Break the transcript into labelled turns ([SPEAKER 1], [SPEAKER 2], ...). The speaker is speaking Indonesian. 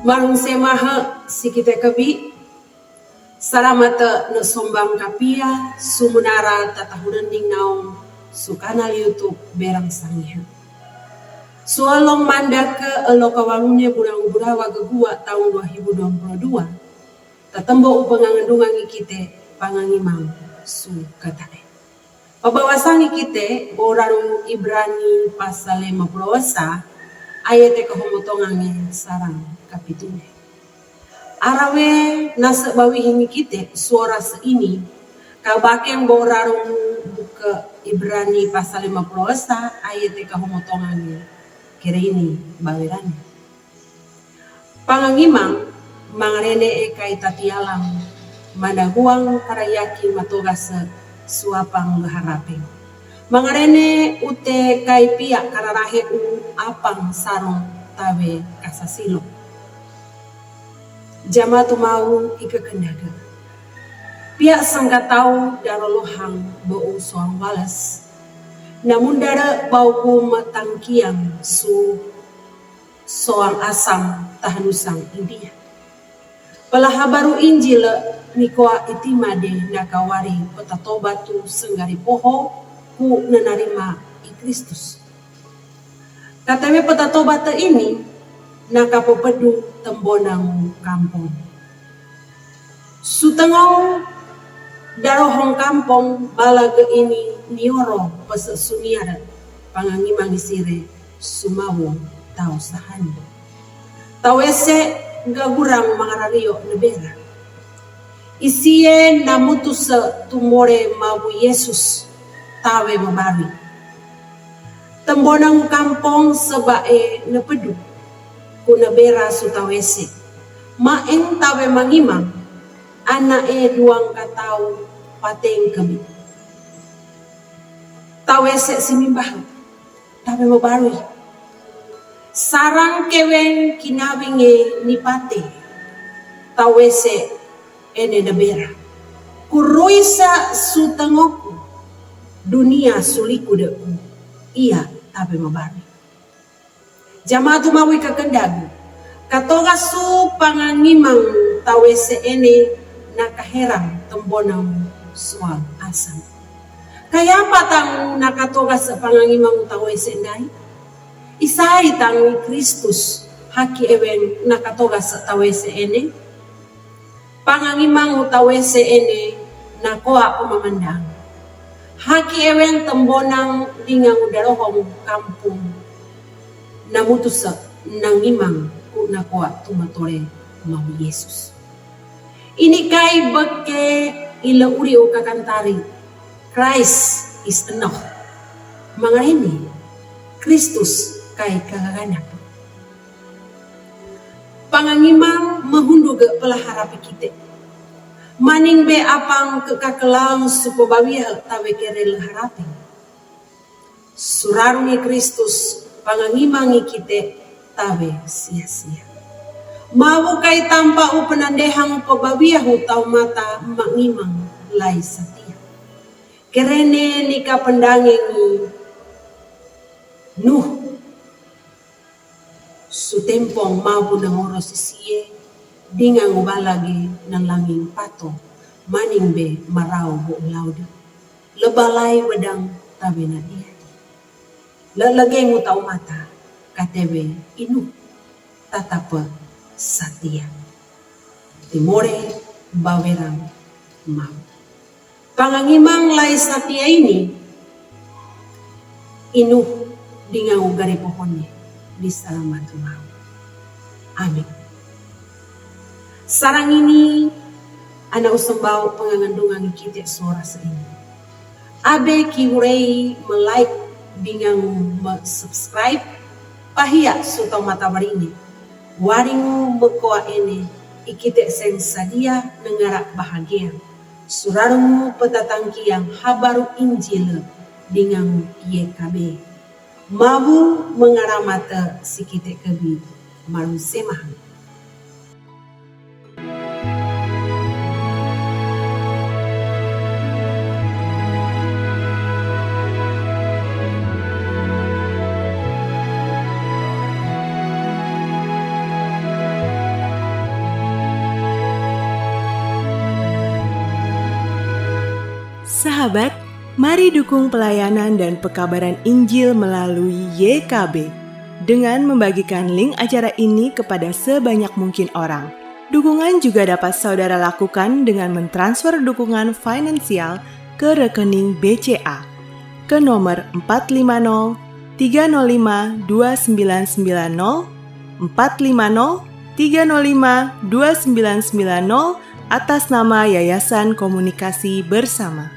[SPEAKER 1] Mang semaha si kita kebi saramata no sombang kapia sumunara tatahurending naong sukanal YouTube berang sangiha. Sualong manda ke elo kawalunya burang burawa gegua tahun 2022. Tatembo upangangandungan ikite pangangimang su katae. Pabawasangi kite borarung Ibrani pasal 50 ayat kehomotongannya sarang kapitule. Arawe nasa bawi hingi kite suara seini kabakeng borarung buka Ibrani pasal 50 ayat kehomotongannya kira ini bawirane. Pangangimang mangarene ekai tatialang managuang karayaki matogasa suapang gaharapeng. Mangarene ute kai pia kararahe apang sarong tawe kasasilo. Jama tu mau ika kendaga. Pia sangkatau darolohang bau soang walas. Namun dara bauku matangkiang su soang asam tahanusang India. Pelaha baru Injil nikoa itimade nakawari petatobatu senggari poho ku nanarima i Kristus. Katawe petatobata ini nakapopedu tembonang kampung. Sutengau darohong kampung balaga ini nioro pesesuniara pangangimang isire sumawo tau sahani. Tawese gagurang mangarario nebera. Isie namutusa tumore mabu Yesus tawe mabari. Tembonang kampung sebae nepedu kuna bera sutawese. Maeng tawe mangimang anae duang katau pateng kami. Tawese simimbah tawe mabari. Sarang keweng kinawinge nipate tawese ene nebera. Kuruisa sutangoku dunia suliku deku iya tabe mabari. Jamatu mawi kakendagu katoga su pangangimang tawese ene nakaherang tembonang suang asam. Kaya patang nakatoga sa pangangimang tawese endai? Isai tang Kristus haki ewen nakatoga sa tawese ene. Pangangimang tawese ene nakoa pamamandang. Haki ewen tembonang dingang udarohong kampung. Namutusa nangimang ku nakoa tumatore mau Yesus. Ini kai beke ila uri o kakantari. Christ is enough. Mga ini Kristus kai kagaganap. Pangangimang mahunduga pelaharapi kita. Maning be apang kekakelang supabawiha tawe kerel harapi. Surarungi Kristus pangangimangi kita tawe sia-sia. Mau kai tanpa upenandehang pabawiahu tau mata mangimang lai satia. Kerene nika pendangengi Nuh sutempong mabu ng oros siye dingang ubalagi ng langing pato maning be maraw bu lauda lebalay wedang tabe na dia lalagay mo tao mata katebe inu tatapa satia timore bawerang mau pangangimang lay satia ini inu dingang ugari pohonnya di salamat mau. Amin. Sarang ini ana usembau pangangandungan kita suara ini. Abe kiurei like bingang subscribe pahia sutau mata barini. Waringu mekoa ini ikite seng sadia nengarak bahagia. Surarungu petatangki yang habaru Injil dengan YKB. Mabu mengaramata sikite kebi malu semahan.
[SPEAKER 2] Sahabat, mari dukung pelayanan dan pekabaran Injil melalui YKB dengan membagikan link acara ini kepada sebanyak mungkin orang. Dukungan juga dapat saudara lakukan dengan mentransfer dukungan finansial ke rekening BCA ke nomor 450 305 2990 450 305 2990 atas nama Yayasan Komunikasi Bersama.